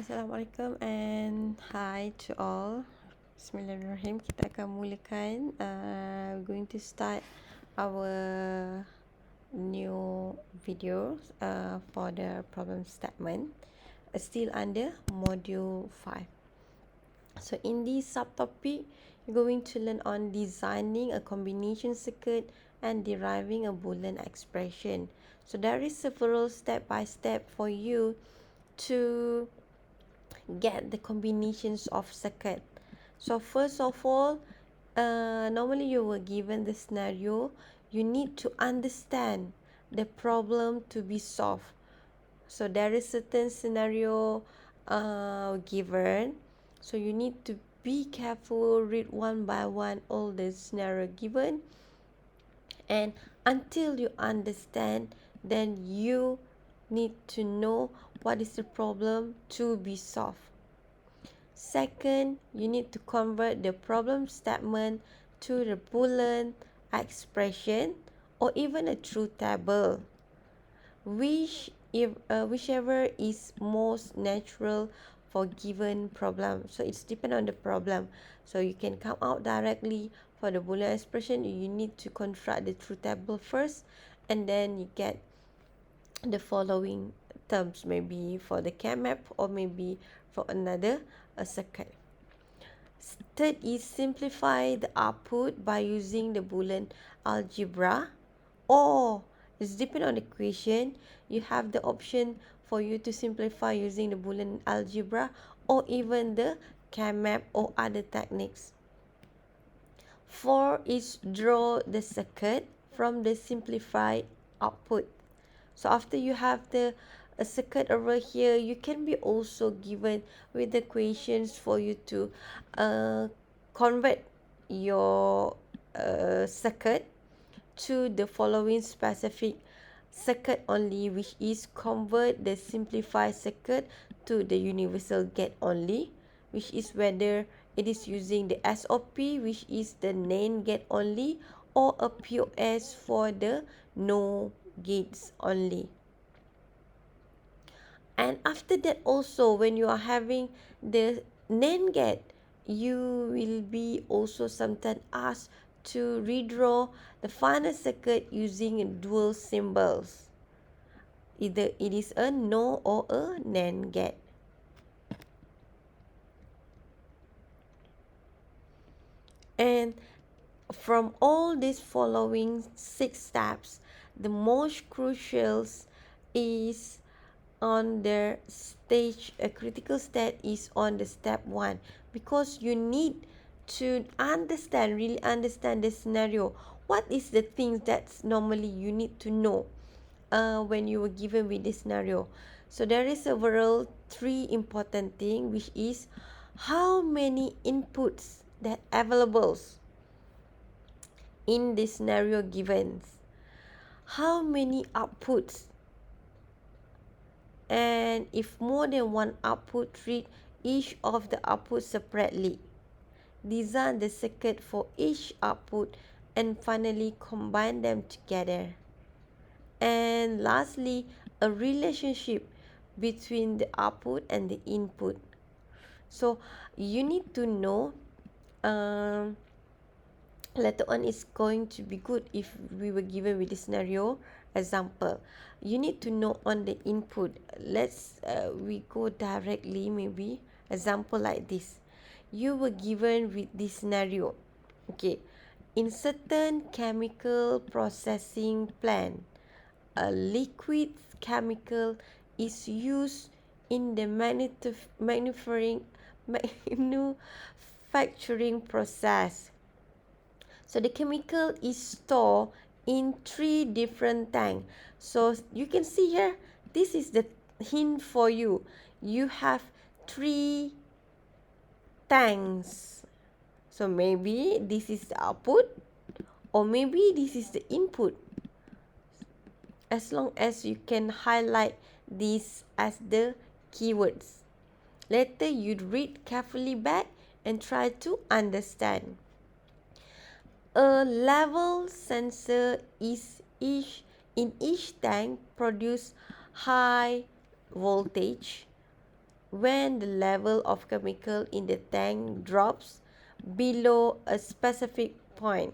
Assalamualaikum and hi to all. Bismillahirrahmanirrahim. Kita akan mulakan. We're going to start our new video for the problem statement. Still under module 5. So in this subtopic, you're going to learn on designing a combination circuit and deriving a Boolean expression. So there is several step by step for you to get the combinations of circuit. So first of all, normally you were given the scenario, you need to understand the problem to be solved. So there is certain scenario given, so you need to be careful, read one by one all the scenario given, and until you understand, then you need to know what is the problem to be solved. Second, you need to convert the problem statement to the Boolean expression or even a truth table, whichever is most natural for given problem. So it's depend on the problem. So you can come out directly for the Boolean expression. You need to construct the truth table first, and then you get the following terms, maybe for the K-map or maybe for another circuit. Third is simplify the output by using the Boolean algebra, or it's depend on the equation. You have the option for you to simplify using the Boolean algebra or even the K-map or other techniques. 4 is draw the circuit from the simplified output. So after you have the circuit over here, you can be also given with the equations for you to convert your circuit to the following specific circuit only, which is convert the simplified circuit to the universal gate only, which is whether it is using the SOP, which is the NAND gate only, or a POS for the no gates only. And after that also, when you are having the NAND gate, you will be also sometimes asked to redraw the final circuit using dual symbols. Either it is a NO or a NAND gate. And from all these following 6 steps, the most crucial is on the stage, a critical state is on the step 1, because you need to really understand the scenario. What is the things that normally you need to know when you were given with this scenario? So there is several 3 important things, which is how many inputs that available in this scenario given, how many outputs, and if more than one output, treat each of the outputs separately. Design the circuit for each output and finally combine them together. And lastly, a relationship between the output and the input. So you need to know later on is going to be good if we were given with this scenario. Example, you need to know on the input. Let's we go directly, maybe example like this. You were given with this scenario. Okay, in certain chemical processing plant, a liquid chemical is used in the manufacturing process. So the chemical is stored in 3 different tanks. So you can see here, this is the hint for you. You have 3 tanks. So maybe this is the output, or maybe this is the input. As long as you can highlight this as the keywords. Later you read carefully back and try to understand. A level sensor is in each tank produce high voltage, when the level of chemical in the tank drops below a specific point.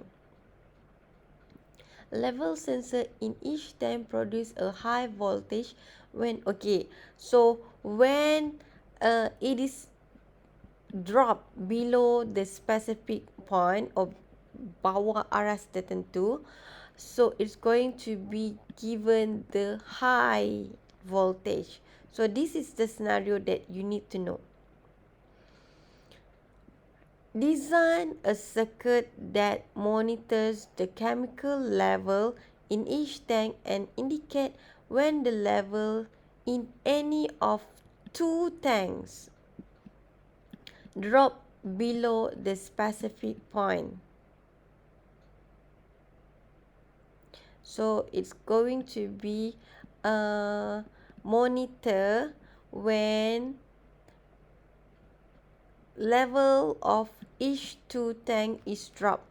Level sensor in each tank produce a high voltage when, okay, so when it is drop below the specific point or bawah aras tertentu, so it's going to be given the high voltage. So this is the scenario that you need to know. Design a circuit that monitors the chemical level in each tank and indicate when the level in any of two tanks drop below the specific point. So it's going to be a monitor when level of each two tank is dropped.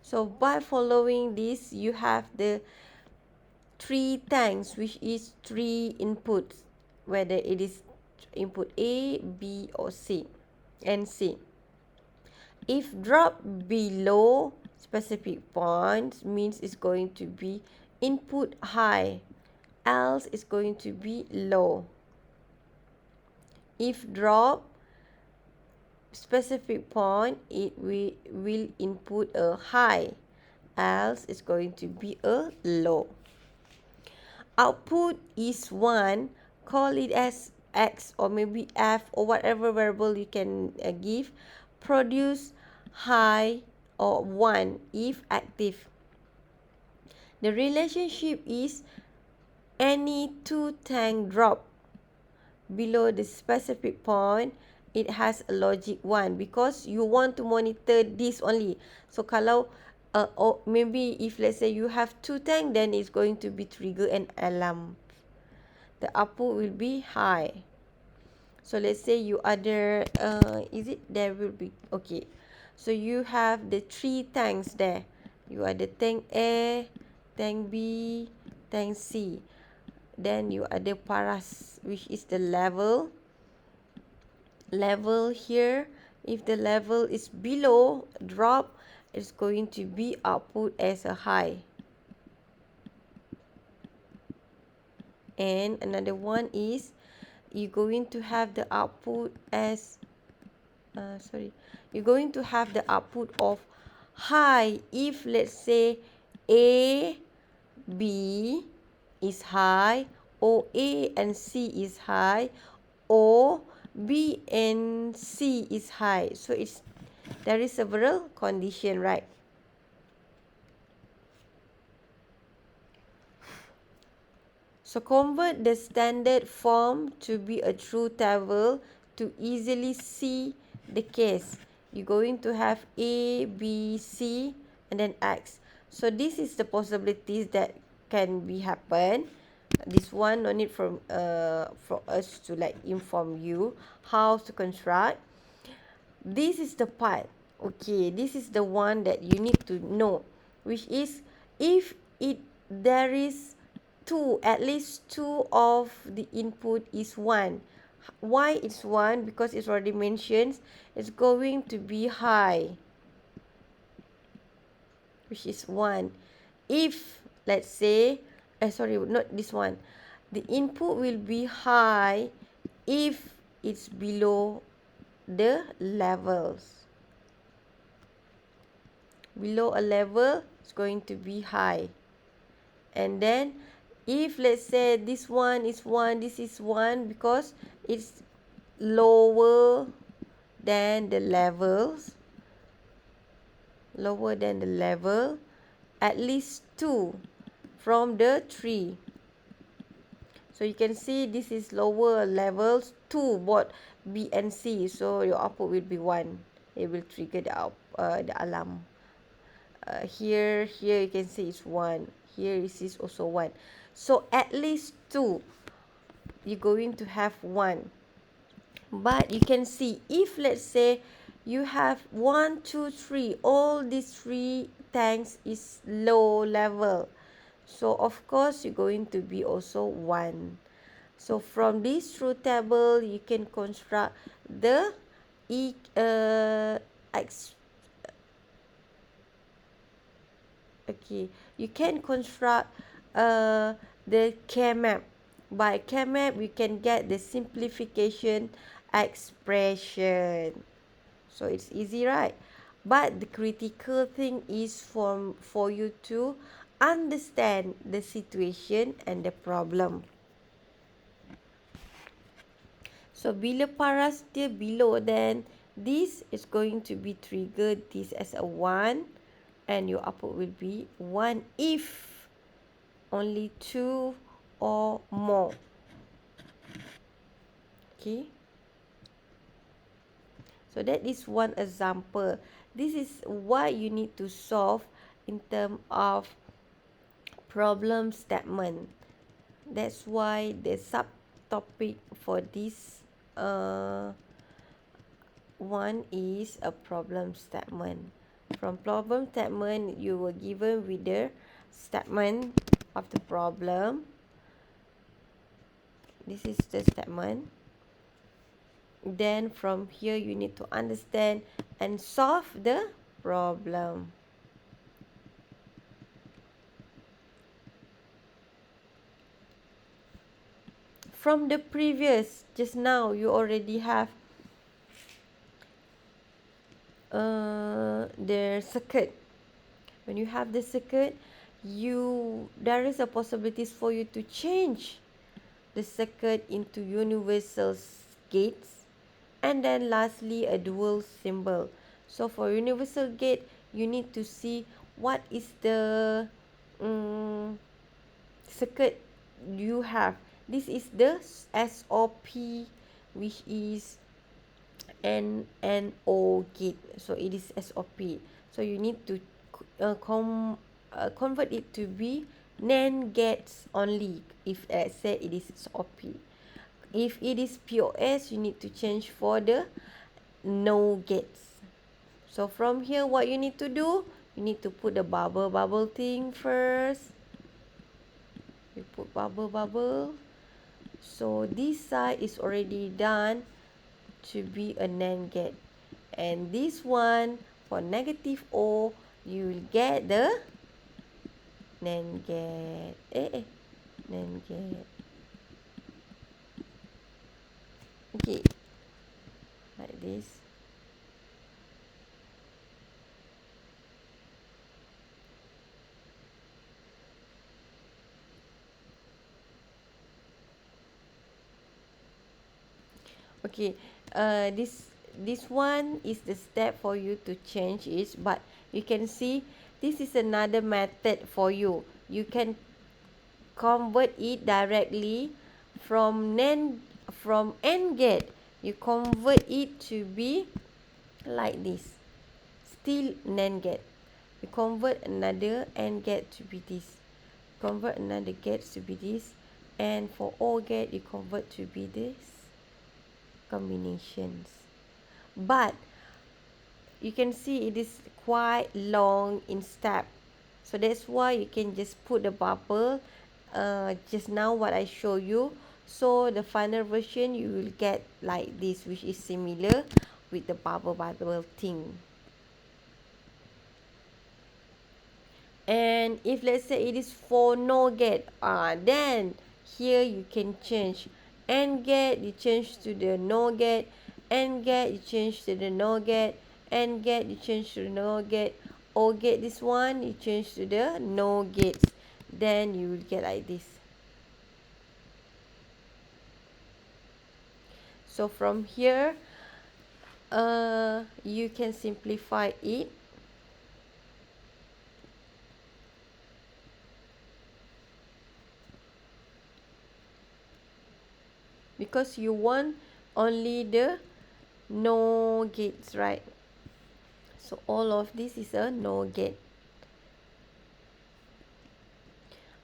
So by following this, you have the three tanks, which is three inputs, whether it is input A, B or C and C. If drop below specific points, means it's going to be input high, else it's going to be low. If drop specific point, it will input a high, else it's going to be a low. Output is 1, call it as X or maybe F or whatever variable you can give. Produce high or 1 if active. The relationship is any two tank drop below the specific point, it has a logic 1 because you want to monitor this only. So kalau or maybe if let's say you have two tank, then it's going to be trigger an alarm. The output will be high. So let's say you other is it there will be okay. So you have the three tanks there. You are the tank A, tank B, tank C. Then you ada paras, which is the level here. If the level is below drop, it's going to be output as a high. And another one is you're going to have the output as you're going to have the output of high if let's say A, B is high, or A and C is high, or B and C is high. So there is several condition, right? So convert the standard form to be a true table to easily see the case. You're going to have A, B, C and then X. So this is the possibilities that can be happen. This one no need for us to like inform you how to construct. This is the part. Okay, this is the one that you need to know, which is if there is at least two of the input is 1. Why it's 1? Because it's already mentioned it's going to be high, which is 1. If let's say not this one, the input will be high if it's below the levels. Below a level, it's going to be high. And then if let's say this one is 1, this is 1 because it's lower than the levels, at least 2 from the 3. So you can see this is lower levels, 2 both B and C. So your output will be 1. It will trigger the alarm. Here you can see it's 1. Here is also 1. So at least 2, you're going to have 1. But you can see if let's say you have 1, 2, 3, all these 3 tanks is low level. So of course you're going to be also 1. So from this truth table, you can construct the you can construct the K-map. By K-map, you can get the simplification expression. So it's easy, right? But the critical thing is for you to understand the situation and the problem. So bila paras dia below, then this is going to be triggered this as a 1 and your output will be 1 if only 2 or more. Okay. So that is one example. This is what you need to solve in terms of problem statement. That's why the subtopic for this one is a problem statement. From problem statement, you were given with the statement of the problem. This is the statement. Then from here, you need to understand and solve the problem. From the previous, just now, you already have the circuit. When you have the circuit, there is a possibilities for you to change the circuit into universal gates, and then lastly a dual symbol. So for universal gate, you need to see what is the circuit you have. This is the SOP, which is NO gate. So it is SOP. So you need to convert it to be NAND gates only. If let's say it is SOP. If it is POS, you need to change for the NO gates. So from here, what you need to do, you need to put the bubble thing first. You put bubble. So this side is already done to be a NAND gate. And this one, for negative O, you will get the NAND gate. NAND gate. Okay. Like this. Okay, this one is the step for you to change it, but you can see this is another method for you. You can convert it directly from AND gate. You convert it to be like this. Still NAND gate. You convert another AND gate to be this. Convert another gate to be this. And for OR gate, you convert to be this combinations. But you can see it is quite long in step. So that's why you can just put the bubble just now what I show you. So the final version you will get like this, which is similar with the bubble thing. And if let's say it is for NOR gate, then here you can change. AND gate, you change to the NOR gate. AND gate, you change to the NOR gate. AND gate, you change to the NOR gate. OR gate, this one, you change to the NOR gates. Then you will get like this. So from here, you can simplify it. Because you want only the NOR gates, right? So all of this is a NOR gate.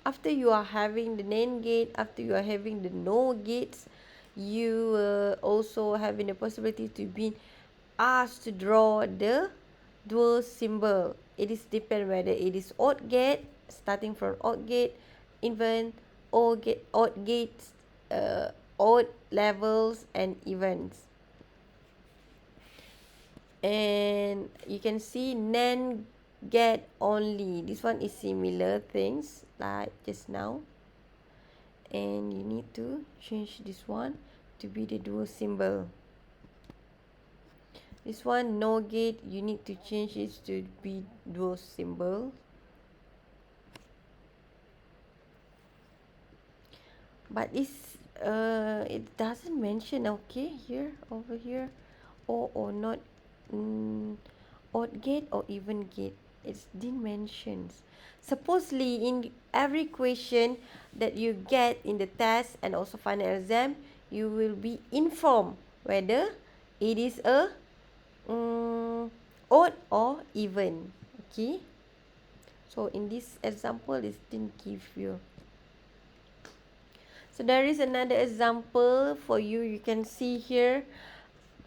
After you are having the NAND gate, after you are having the NOR gates, you also having the possibility to be asked to draw the dual symbol. It is depend whether it is OR gate, starting from OR gate, even OR gate, OR gates, odd levels and events. And you can see NAND get only. This one is similar things like just now. And you need to change this one to be the dual symbol. This one no gate, you need to change it to be dual symbol. But it doesn't mention, okay, here, over here, or not, odd gate or even gate. It didn't mention. Supposedly in every question that you get in the test and also final exam, you will be informed whether it is a odd or even. Okay. So in this example, it didn't give you. So there is another example for you. You can see here.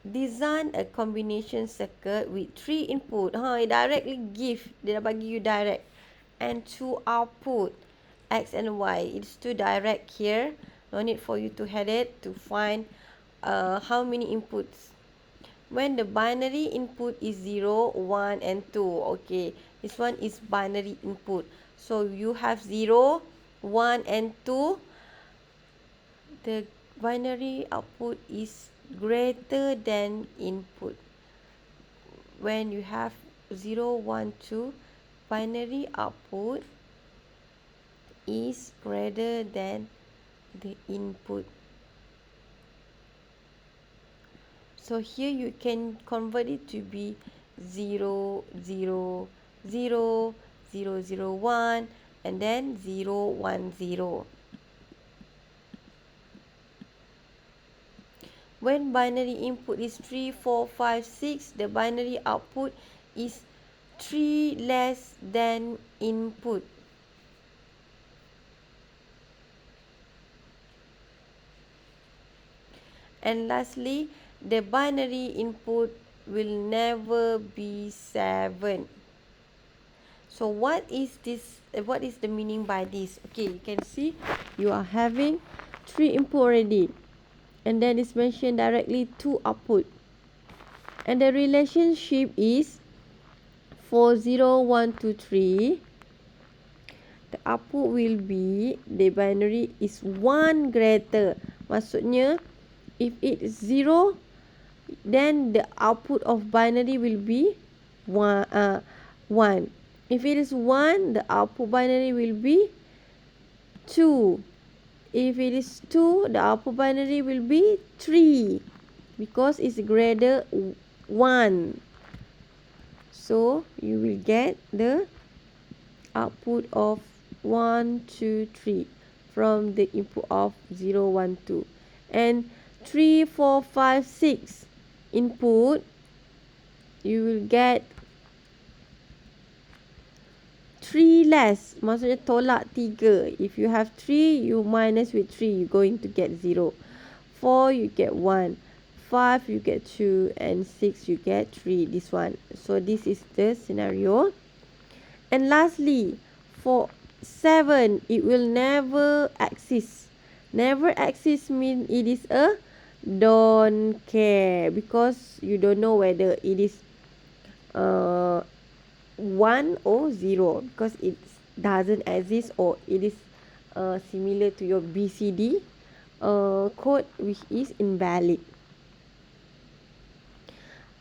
Design a combination circuit with 3 input. It directly give. Dia dah bagi you direct. And 2 output. X and Y. It's too direct here. No need for you to head it to find how many inputs. When the binary input is 0, 1 and 2. Okay. This one is binary input. So you have 0, 1 and 2. The binary output is greater than input. When you have 0, 1, 2, binary output is greater than the input. So here you can convert it to be 0, 0, 0, 0, 0, 1, and then 0, 1, 0. When binary input is 3, 4, 5, 6, the binary output is 3 less than input. And lastly, the binary input will never be 7. So what is this? What is the meaning by this? Okay, you can see you are having 3 input already. And then it's mentioned directly 2 output. And the relationship is 4, 0, 1, 2, 3. The output will be, the binary is 1 greater. Maksudnya, if it is 0, then the output of binary will be 1. If it is 1, the output binary will be 2. If it is 2, the output binary will be 3. Because it's greater 1. So, you will get the output of 1, 2, 3 from the input of 0, 1, 2. And 3, 4, 5, 6 input, you will get 3 less. Maksudnya tolak 3. If you have 3, you minus with 3, you're going to get 0. 4, you get 1. 5, you get 2. And 6, you get 3. This one. So, this is the scenario. And lastly, for 7, it will never exist. Never exist means it is a don't care. Because you don't know whether it is 1 or 0. Because it doesn't exist, or it is similar to your BCD code, which is invalid.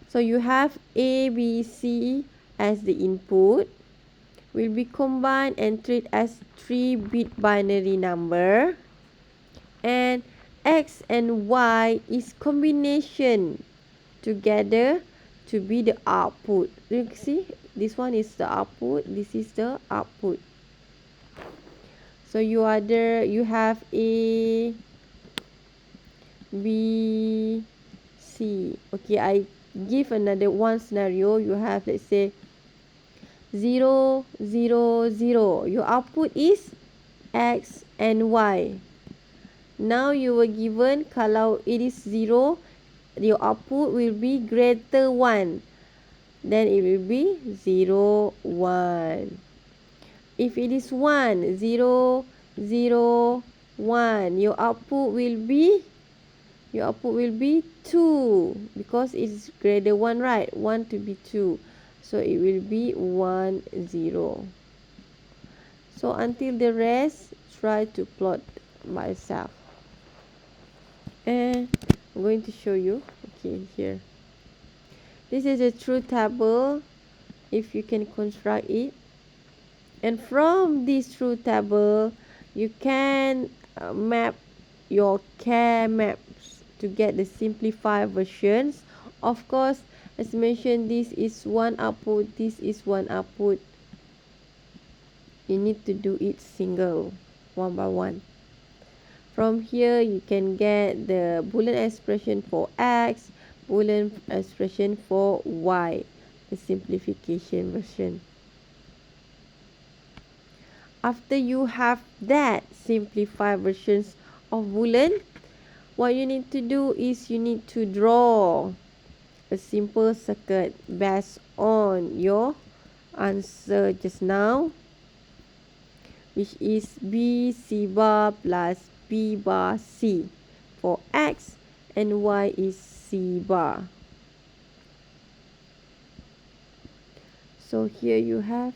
So you have A, B, C as the input. Will be combined and treated as 3-bit binary number. And X and Y is combination together to be the output. You see, this one is the output, this is the output. So you have A, B, C. Okay, I give another one scenario. You have, let's say, 0, 0, 0. Your output is X and Y. Now you were given, kalau it is 0, your output will be greater 1. Then it will be 0, 1. If it is 1, 0, 0, 1. Your output will be 2 because it's greater 1, right? 1 to be 2. So it will be 1, 0. So until the rest, try to plot by yourself. And I'm going to show you. Okay, here. This is a truth table if you can construct it. And from this truth table, you can map your care maps to get the simplified versions. Of course, as mentioned, this is one output, this is one output. You need to do it single, one by one. From here, you can get the Boolean expression for X, Boolean expression for Y, the simplification version. After you have that simplified versions of Boolean, what you need to do is you need to draw a simple circuit based on your answer just now, which is B C bar plus B bar C for X, and Y is C bar. So here you have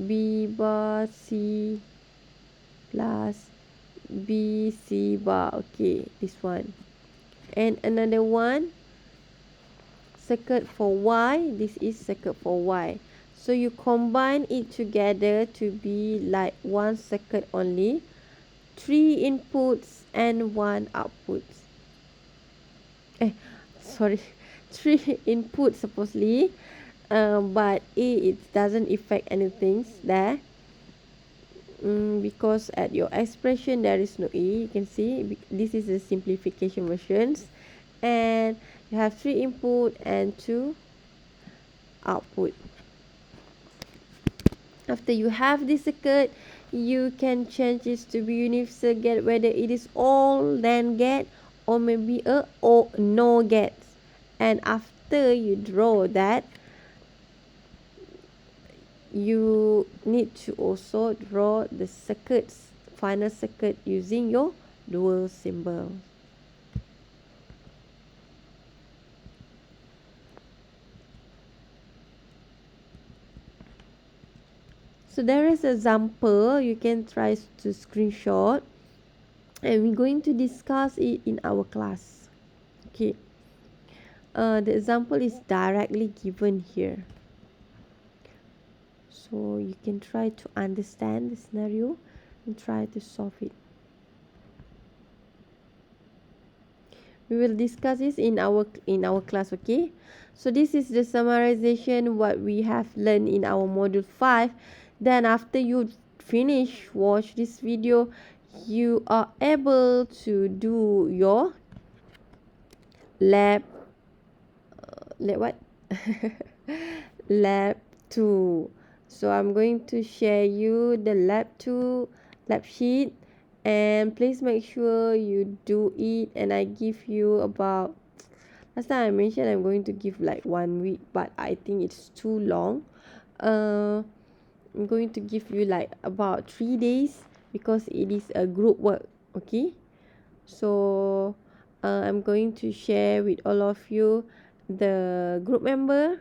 B bar C plus B C bar. Okay, this one. And another one, circuit for Y. This is circuit for Y. So you combine it together to be like one circuit only. 3 inputs and 1 output. Sorry, 3 inputs supposedly, but it doesn't affect anything there, because at your expression there is no E. You can see this is the simplification versions, and you have 3 input and 2 output. After you have this circuit, you can change this to be universal gate, whether it is all then gate or maybe a or no gate. And after you draw that, you need to also draw the circuits, final circuit, using your dual symbol. So there is an example you can try to screenshot, and we're going to discuss it in our class. Okay, the example is directly given here, so you can try to understand the scenario and try to solve it. We will discuss this in our class. Okay, so this is the summarization what we have learned in our module 5. Then after you finish watch this video, you are able to do your lab what lab 2. So I'm going to share you the lab 2 lab sheet, and please make sure you do it. And I give you about, last time I mentioned I'm going to give like 1 week, but I think it's too long. I'm going to give you like about 3 days because it is a group work. Okay, so I'm going to share with all of you the group member,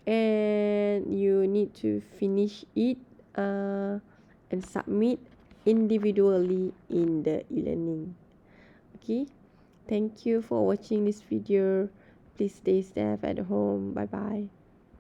and you need to finish it and submit individually in the e-learning. Okay, thank you for watching this video. Please stay safe at home. Bye bye.